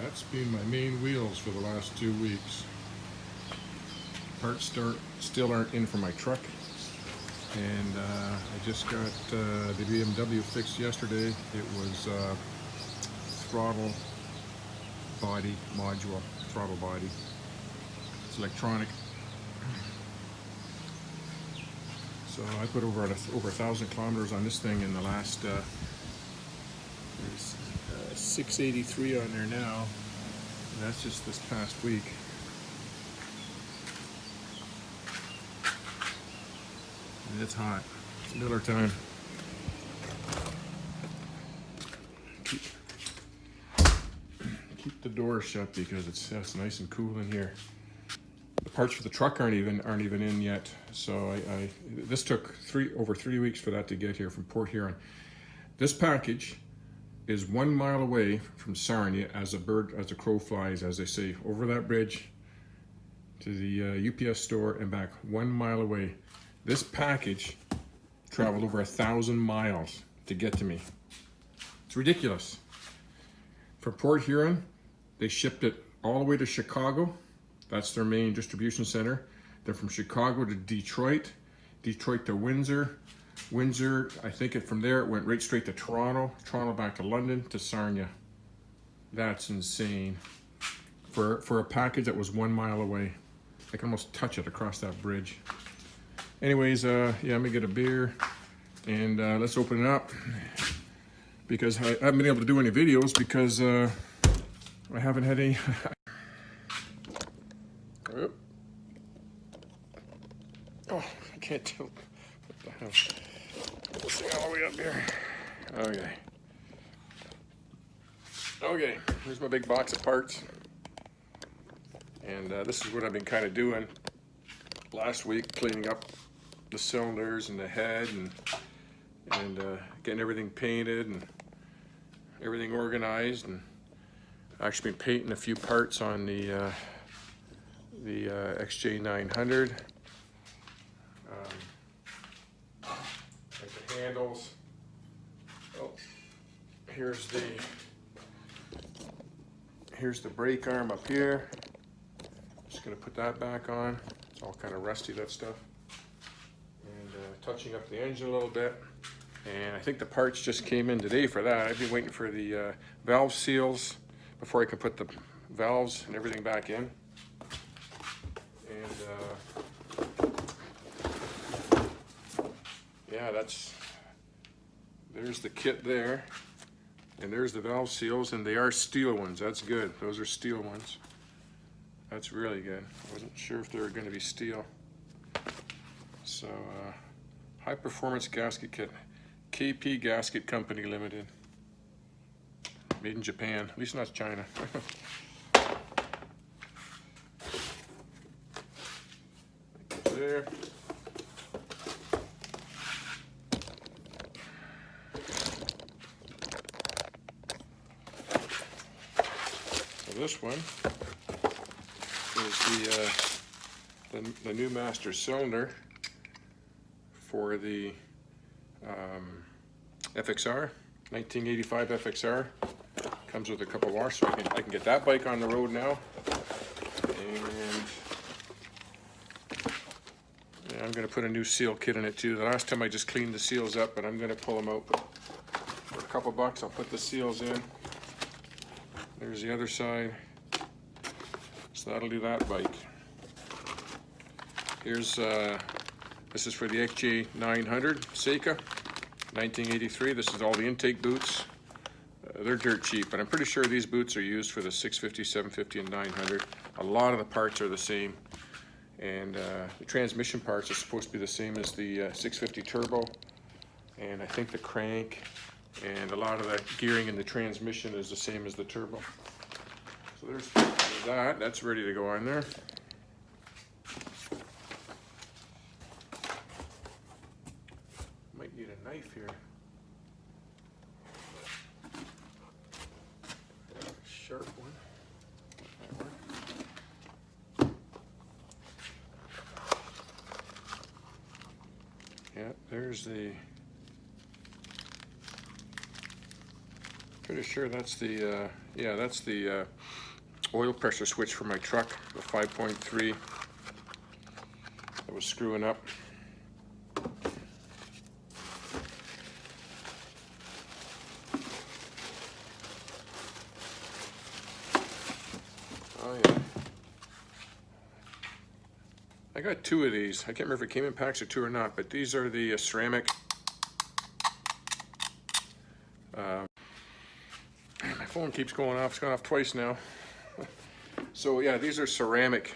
That's been my main wheels for the last 2 weeks. Parts still aren't in for my truck, and I just got the BMW fixed yesterday. It was throttle body module, throttle body. It's electronic. So I put over 1,000 kilometers on this thing in the last. There's 683 on there now. And that's just this past week. And it's hot. It's Miller time. Keep the door shut because it's nice and cool in here. The parts for the truck aren't even in yet. So this took over 3 weeks for that to get here from Port Huron. This package is 1 mile away from Sarnia as a crow flies, as they say, over that bridge to the UPS store and back 1 mile away. This package traveled over 1,000 miles to get to me. It's ridiculous. From Port Huron, they shipped it all the way to Chicago. That's their main distribution center. Then from Chicago to Detroit, Detroit to Windsor, Windsor, I think from there it went right straight to Toronto, Toronto back to London to Sarnia. That's insane. For a package that was 1 mile away. I can almost touch it across that bridge. Anyways, yeah, I'm gonna get a beer and let's open it up because I haven't been able to do any videos because I haven't had any. Oh, I can't tell. What the hell? Put this thing all the way up here. Okay. Okay, here's my big box of parts. And this is what I've been kind of doing last week, cleaning up the cylinders and the head and getting everything painted and everything organized. And I've actually been painting a few parts on the XJ900. Like the handles. Oh, here's the brake arm up here. Just gonna put that back on. It's all kind of rusty, that stuff. And touching up the engine a little bit. And I think the parts just came in today for that. I've been waiting for the valve seals before I can put the valves and everything back in. And yeah, there's the kit there. And there's the valve seals, and they are steel ones. That's good. Those are steel ones. That's really good. I wasn't sure if they were going to be steel. So, high performance gasket kit. KP Gasket Company Limited. Made in Japan. At least not China. There. So this one is the new master cylinder for the FXR, 1985 FXR. Comes with a couple of washers, so I can get that bike on the road now. And yeah, I'm going to put a new seal kit in it too. The last time I just cleaned the seals up, but I'm going to pull them out. But for a couple bucks, I'll put the seals in. There's the other side. So that'll do that bike. Here's this is for the XJ900 Seika, 1983. This is all the intake boots. They're dirt cheap, but I'm pretty sure these boots are used for the 650, 750, and 900. A lot of the parts are the same, and the transmission parts are supposed to be the same as the 650 turbo, and I think the crank and a lot of the gearing in the transmission is the same as the turbo. So there's that. That's ready to go on there. Might need a knife here. Sharp one. Yeah, there's the Pretty sure that's the, yeah, that's the oil pressure switch for my truck, the 5.3 that was screwing up. Oh yeah. I got two of these. I can't remember if it came in packs of two or not, but these are the ceramic. My phone keeps going off. It's gone off twice now. So yeah, these are ceramic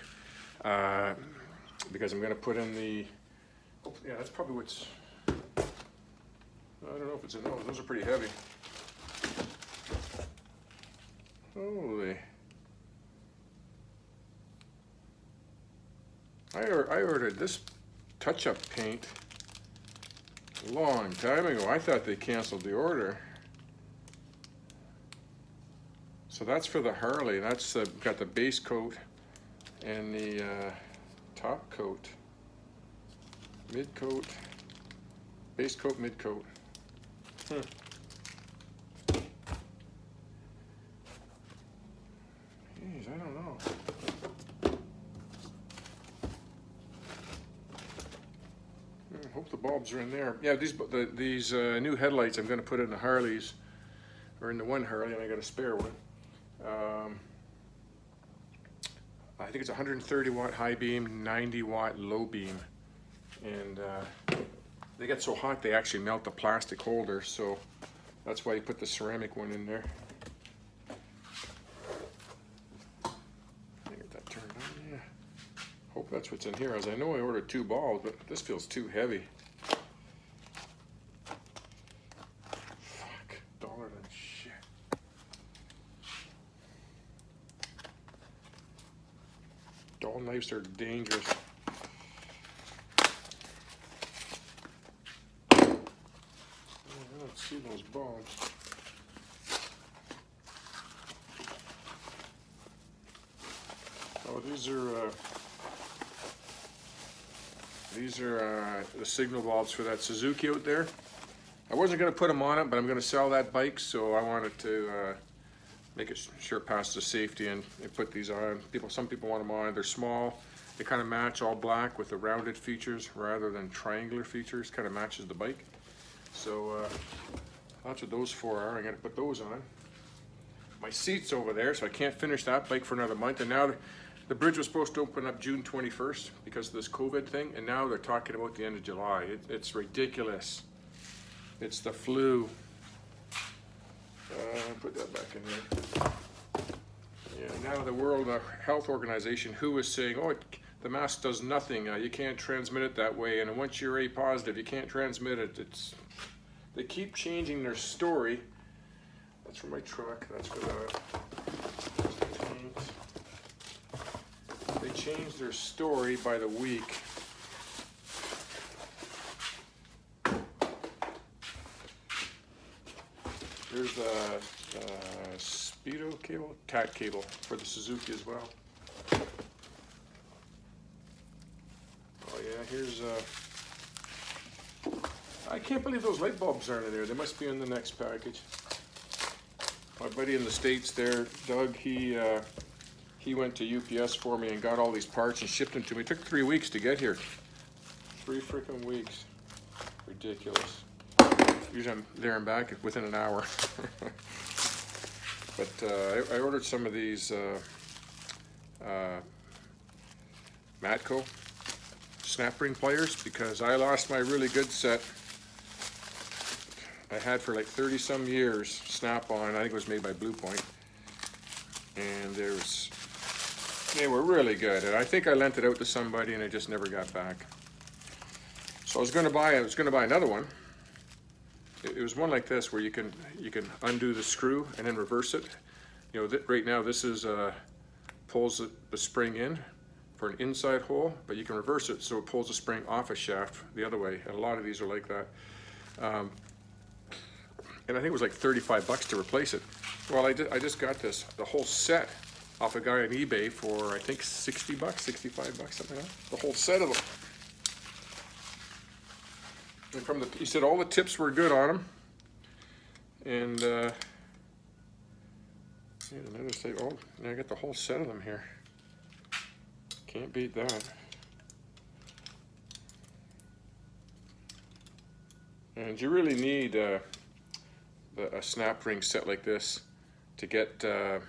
because I'm going to put in the. Oh, yeah, that's probably what's. I don't know if it's in those. Those are pretty heavy. Holy. I ordered this touch-up paint a long time ago. I thought they canceled the order. So that's for the Harley. That's got the base coat and the top coat, mid coat, base coat, mid coat. Jeez, I don't know. Hope the bulbs are in there. Yeah, these new headlights I'm going to put in the Harleys, or in the one Harley, and I got a spare one. I think it's 130 watt high beam, 90 watt low beam, and they get so hot they actually melt the plastic holder, so that's why you put the ceramic one in there. Get that turned on, yeah. Hope that's what's in here, as I know I ordered two balls, but this feels too heavy. Fuck, dollar than shit. Dull knives are dangerous. I don't see those bulbs. Oh, these are the signal bulbs for that Suzuki out there. I wasn't going to put them on it, but I'm going to sell that bike, so I wanted to make it sure past the safety and put these on. Some people want them on. They're small. They kind of match, all black with the rounded features rather than triangular features. Kind of matches the bike. So that's what those four are. I'm going to put those on. My seat's over there, so I can't finish that bike for another month. And now the bridge was supposed to open up June 21st because of this COVID thing, and now they're talking about the end of July. It's ridiculous. It's the flu. Put that back in there. Yeah, now the World Health Organization, WHO, is saying, oh, the mask does nothing. You can't transmit it that way, and once you're A positive, you can't transmit it. They keep changing their story. That's for my truck. That's for the paint. They change their story by the week. Here's the Speedo cable, cat cable for the Suzuki as well. Oh yeah, here's I can't believe those light bulbs aren't in there. They must be in the next package. My buddy in the States there, Doug, he went to UPS for me and got all these parts and shipped them to me. It took 3 weeks to get here. 3 freaking weeks. Ridiculous. Usually I'm there and back within an hour. But I ordered some of these Matco snap ring pliers because I lost my really good set I had for like 30 some years, Snap-on. I think it was made by Blue Point, and they were really good, and I think I lent it out to somebody and I just never got back. So I was going to buy another one. It was one like this where you can undo the screw and then reverse it. You know, right now this is pulls the spring in for an inside hole, but you can reverse it so it pulls the spring off a shaft the other way, and a lot of these are like that. And I think it was like 35 bucks to replace it. Well, I just got the whole set off a guy on eBay for I think 60 bucks, 65 bucks, something like that. The whole set of them. And he said all the tips were good on them, and Need another tape. Oh, I got the whole set of them here. Can't beat that. And you really need a snap ring set like this to get the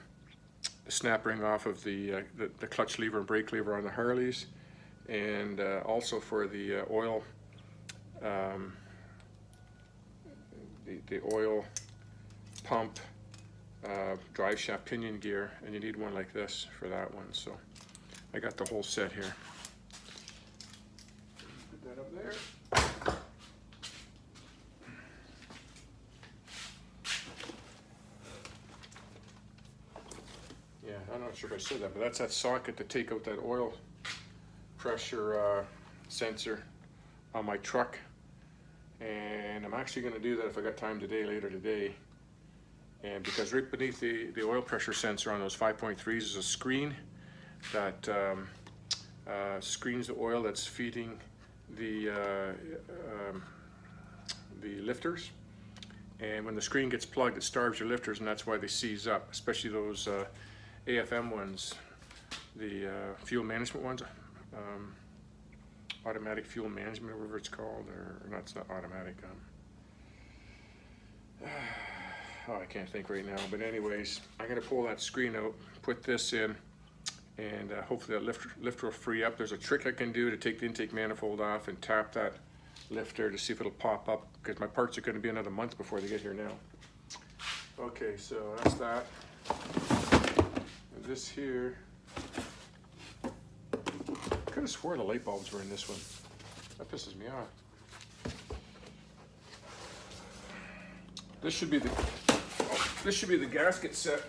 snap ring off of the clutch lever and brake lever on the Harleys, and also for the oil, the oil pump, drive shaft pinion gear, and you need one like this for that one. So I got the whole set here. Put that up there. Yeah, I'm not sure if I said that, but that's that socket to take out that oil pressure sensor on my truck. And I'm actually going to do that if I got time today, later today. And because right beneath the oil pressure sensor on those 5.3s is a screen that screens the oil that's feeding the lifters. And when the screen gets plugged, it starves your lifters, and that's why they seize up, especially those AFM ones, the fuel management ones, automatic fuel management, whatever it's called, or no, it's not automatic. Oh, I can't think right now, but anyways, I'm going to pull that screen out, put this in, and hopefully that lifter will free up. There's a trick I can do to take the intake manifold off and tap that lifter to see if it'll pop up, because my parts are going to be another month before they get here now. Okay, so that's that. And this here, I could have swore the light bulbs were in this one. That pisses me off. This should be the gasket set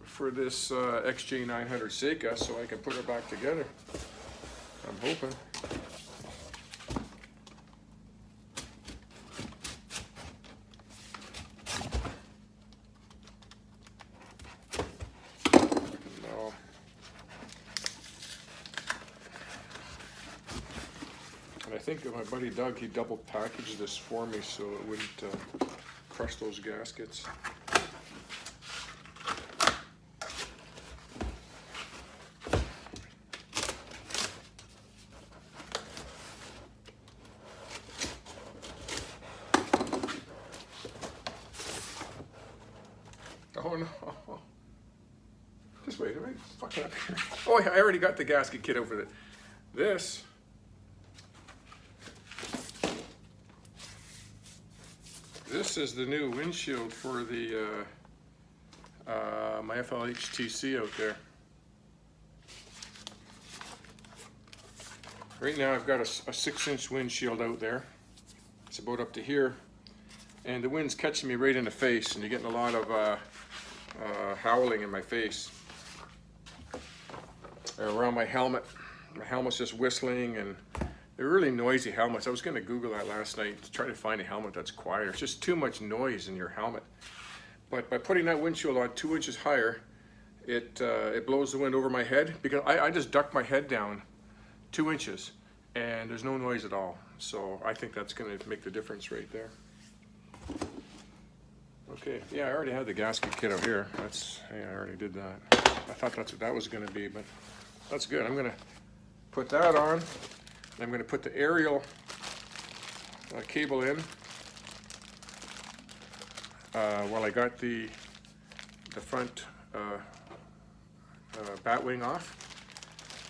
for this XJ900 Seika, so I can put her back together. I'm hoping. No. And I think my buddy Doug, he double packaged this for me so it wouldn't crush those gaskets. Oh no. Just wait, am I fucking up here? Oh, I already got the gasket kit over it. This is the new windshield for the my FLHTC out there. Right now I've got a 6-inch windshield out there. It's about up to here, and the wind's catching me right in the face, and you're getting a lot of howling in my face. Around my helmet. My helmet's just whistling, and they're really noisy helmets. I was going to Google that last night to try to find a helmet that's quieter. It's just too much noise in your helmet. But by putting that windshield on 2 inches higher, it blows the wind over my head, because I just duck my head down 2 inches and there's no noise at all. So I think that's going to make the difference right there. Okay, yeah, I already had the gasket kit out here. Yeah, I already did that. I thought that's what that was going to be, but that's good. I'm going to put that on. I'm going to put the aerial cable in while I got the front bat wing off.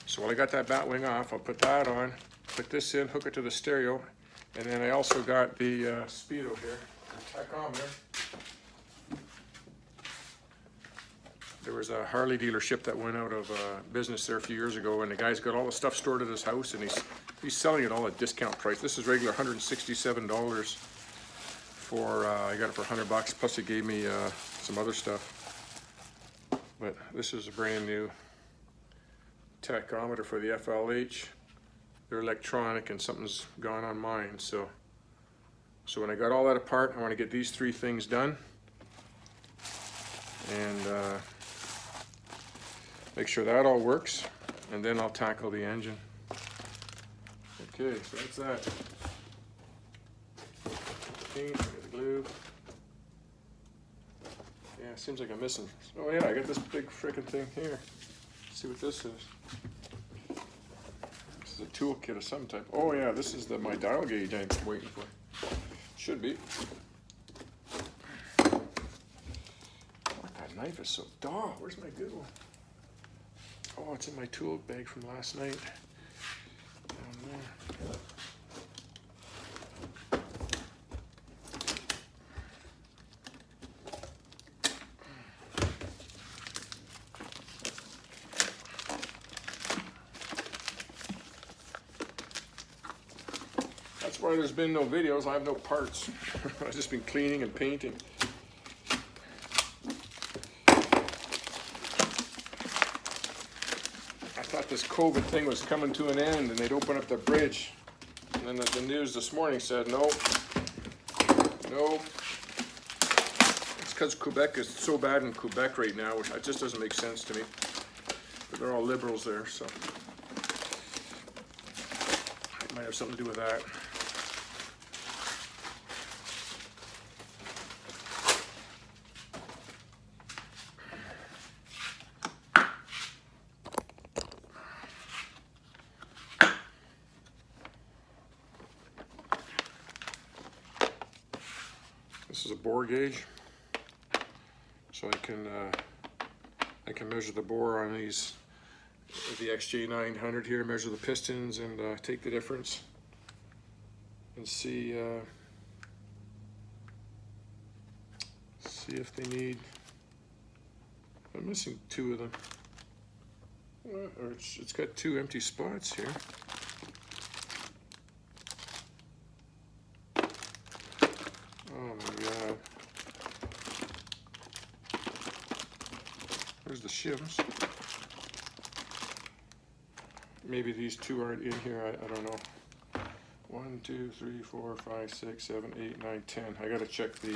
So while I got that bat wing off, I'll put that on, put this in, hook it to the stereo, and then I also got the speedo here, the tachometer. There was a Harley dealership that went out of business there a few years ago, and the guy's got all the stuff stored at his house, and he's selling it all at discount price. This is regular $167 for, I got it for $100, plus he gave me some other stuff. But this is a brand new tachometer for the FLH. They're electronic, and something's gone on mine. So when I got all that apart, I want to get these 3 things done. And make sure that all works, and then I'll tackle the engine. Okay, so that's that. Paint, the glue. Yeah, Yeah, it seems like I'm missing. Oh yeah, I got this big frickin' thing here. Let's see what this is. This is a toolkit of some type. Oh yeah, this is my dial gauge I'm waiting for. Should be. That knife is so dull. Where's my good one? Oh, it's in my tool bag from last night. Down there. That's why there's been no videos. I have no parts. I've just been cleaning and painting. I thought this COVID thing was coming to an end and they'd open up the bridge. And then the news this morning said, no. It's because Quebec is so bad in Quebec right now, which it just doesn't make sense to me. But they're all liberals there, so it might have something to do with that. This is a bore gauge, so I can measure the bore on these, the XJ900 here, measure the pistons and take the difference and see if they need. I'm missing two of them, or it's got two empty spots here. Oh my God. There's the shims. Maybe these two aren't in here, I don't know. 1, 2, 3, 4, 5, 6, 7, 8, 9, 10. I gotta check the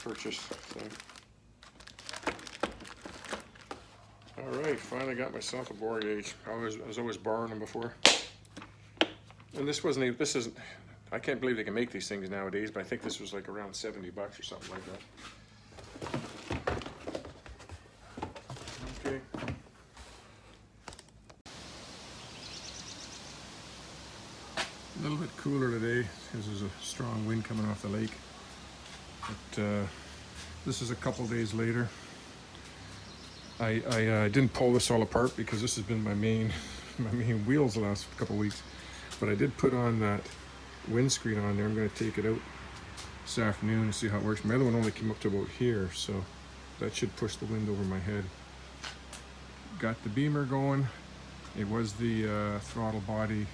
purchase thing. All right, finally got myself a bore gauge. I was always borrowing them before. And this wasn't even, this isn't, I can't believe they can make these things nowadays, but I think this was like around $70 or something like that. Okay. A little bit cooler today because there's a strong wind coming off the lake. But this is a couple days later. I didn't pull this all apart because this has been my main wheels the last couple weeks. But I did put on that windscreen on there. I'm going to take it out this afternoon and see how it works. My other one only came up to about here, so that should push the wind over my head. Got the beamer going. It was the throttle body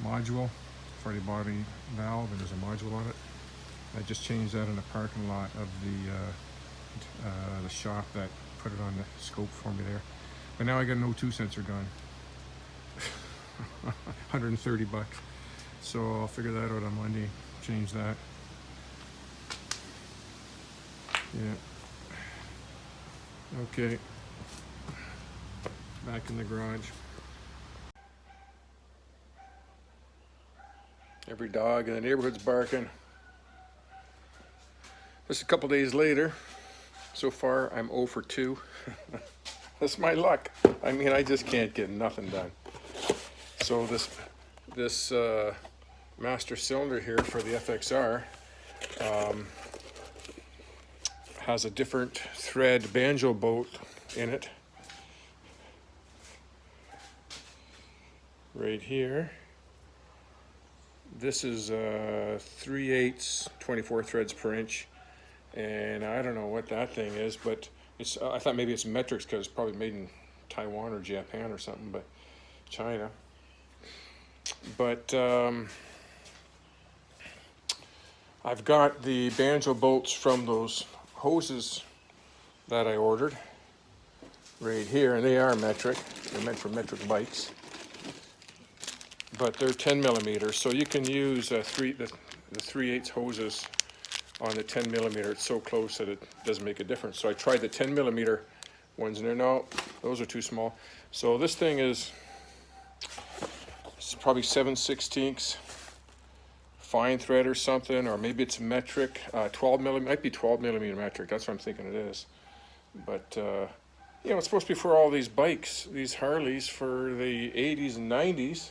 module, throttle body valve, and there's a module on it. I just changed that in the parking lot of the shop that put it on the scope for me there. But now I got an O2 sensor gun. $130. So I'll figure that out on Monday, change that. Yeah. Okay. Back in the garage. Every dog in the neighborhood's barking. Just a couple days later. So far, I'm 0 for 2. That's my luck. I mean, I just can't get nothing done. So this master cylinder here for the FXR has a different thread banjo bolt in it. Right here. This is 3/8, 24 threads per inch. And I don't know what that thing is, but it's. I thought maybe it's metrics because it's probably made in Taiwan or Japan or something, but China. But I've got the banjo bolts from those hoses that I ordered right here, and they are metric. They're meant for metric bikes, but they're 10 millimeters, so you can use the 3/8 hoses on the 10 millimeter. It's so close that it doesn't make a difference. So I tried the 10 millimeter ones, and they're no, those are too small. So this thing is, it's probably 7/16 fine thread or something, or maybe it's metric, 12 millimeter, might be 12 millimeter metric. That's what I'm thinking it is. But you know, it's supposed to be for all these bikes, these Harleys for the 80s and 90s,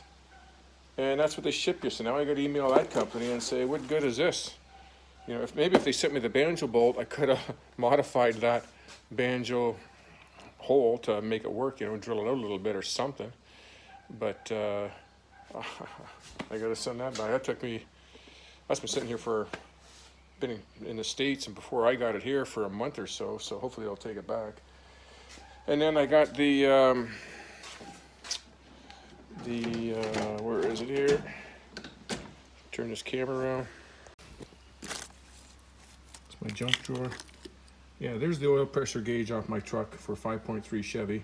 and that's what they ship you. So now I got to email that company and say, what good is this? You know, if they sent me the banjo bolt, I could have modified that banjo hole to make it work. You know, drill it out a little bit or something. But I got to send that back. That took me. That's been sitting here for, been in the States and before I got it here for a month or so. So hopefully I'll take it back. And then I got the where is it here? Turn this camera around. It's my junk drawer. Yeah, there's the oil pressure gauge off my truck for 5.3 Chevy.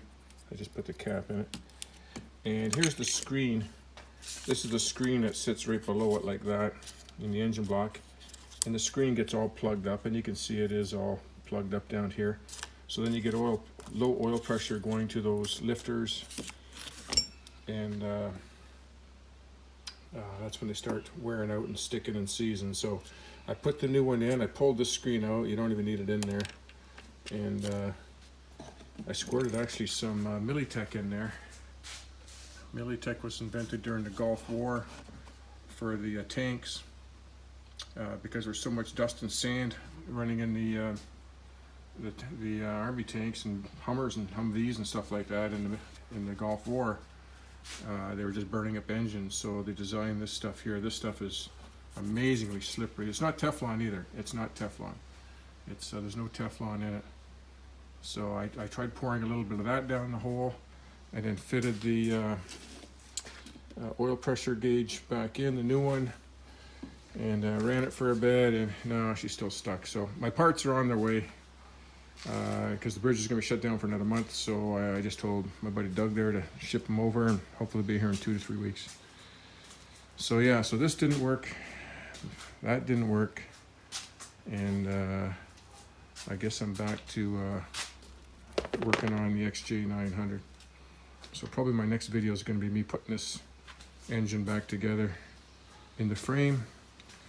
I just put the cap in it. And here's the screen. This is the screen that sits right below it like that in the engine block. And the screen gets all plugged up, and you can see it is all plugged up down here. So then you get low oil pressure going to those lifters, and that's when they start wearing out and sticking in season. So I put the new one in. I pulled the screen out. You don't even need it in there. And I squirted actually some Militech in there. Militech was invented during the Gulf War for the tanks because there's so much dust and sand running in the army tanks and Hummers and Humvees and stuff like that in the Gulf War. They were just burning up engines, so they designed this stuff here. This stuff is amazingly slippery. It's not Teflon either. It's not Teflon. It's there's no Teflon in it. So I tried pouring a little bit of that down the hole, and then fitted the oil pressure gauge back in, the new one, and ran it for a bit, and no, she's still stuck. So my parts are on their way because the bridge is going to be shut down for another month. So I just told my buddy Doug there to ship them over, and hopefully be here in 2 to 3 weeks. So yeah, so this didn't work, that didn't work, and I guess I'm back to working on the XJ900. So probably my next video is going to be me putting this engine back together in the frame,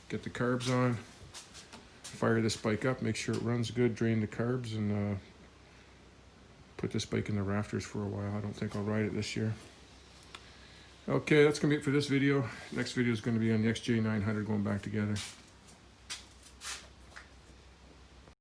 get the carbs on, fire this bike up, make sure it runs good, drain the carbs, and put this bike in the rafters for a while. I don't think I'll ride it this year. Okay, that's going to be it for this video. Next video is going to be on the XJ900 going back together.